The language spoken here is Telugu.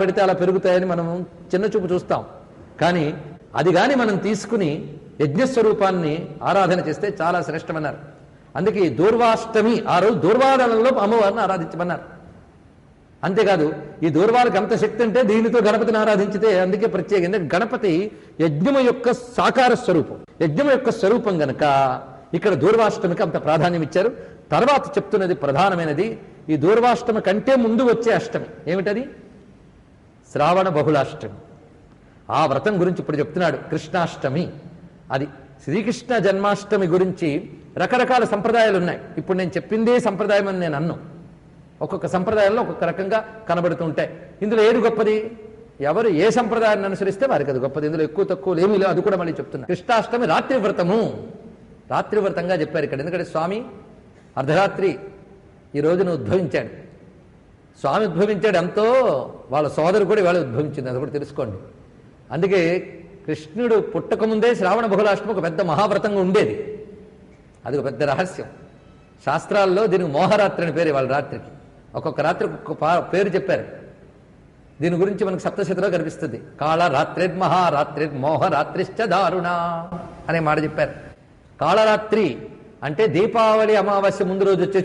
పెడితే అలా పెరుగుతాయని మనం చిన్న చూపు చూస్తాం. కానీ అది కానీ మనం తీసుకుని యజ్ఞస్వరూపాన్ని ఆరాధన చేస్తే చాలా శ్రేష్టమన్నారు. అందుకే దూర్వాష్టమి ఆ రోజు దూర్వాదనంలో అమ్మవారిని ఆరాధించమన్నారు. అంతేకాదు ఈ దూర్వాలకు అంత శక్తి అంటే దీనితో గణపతిని ఆరాధించితే అందుకే ప్రత్యేకంగా గణపతి యజ్ఞము యొక్క సాకార స్వరూపం, యజ్ఞము యొక్క స్వరూపం గనక ఇక్కడ దూర్వాష్టమికి అంత ప్రాధాన్యం ఇచ్చారు. తర్వాత చెప్తున్నది ప్రధానమైనది, ఈ దూర్వాష్టమి కంటే ముందు వచ్చే అష్టమి ఏమిటది? శ్రావణ బహుళాష్టమి. ఆ వ్రతం గురించి ఇప్పుడు చెప్తున్నాడు. కృష్ణాష్టమి అది. శ్రీకృష్ణ జన్మాష్టమి గురించి రకరకాల సంప్రదాయాలు ఉన్నాయి. ఇప్పుడు నేను చెప్పిందే సంప్రదాయం అని నేను అన్నాను. ఒక్కొక్క సంప్రదాయంలో ఒక్కొక్క రకంగా కనబడుతుంటాయి. ఇందులో ఏది గొప్పది? ఎవరు ఏ సంప్రదాయాన్ని అనుసరిస్తే వారికి అది గొప్పది. ఇందులో ఎక్కువ తక్కువ ఏమీ లేవు. అది కూడా మళ్ళీ చెప్తున్నా. కృష్ణాష్టమి రాత్రి వ్రతము, రాత్రి వ్రతంగా చెప్పారు ఇక్కడ. ఎందుకంటే స్వామి అర్ధరాత్రి ఈ రోజున ఉద్భవించాడు. స్వామి ఉద్భవించాడు ఎంతో, వాళ్ళ సోదరు కూడా ఇవాళ ఉద్భవించింది, అది కూడా తెలుసుకోండి. అందుకే కృష్ణుడు పుట్టకముందే శ్రావణ బహుళాష్టమి ఒక పెద్ద మహావ్రతంగా ఉండేది. అది ఒక పెద్ద రహస్యం. శాస్త్రాల్లో దీనికి మోహరాత్రి అని పేరు. వాళ్ళ రాత్రికి ఒక్కొక్క రాత్రికి ఒక్కొక్క పేరు చెప్పారు. దీని గురించి మనకు సప్తశతిలో కనిపిస్తుంది. కాళ రాత్రిర్మహారాత్రి మోహరాత్రిశ్చ దారుణ అనే మాట చెప్పారు. కాళరాత్రి అంటే దీపావళి అమావాస్య ముందు రోజు వచ్చే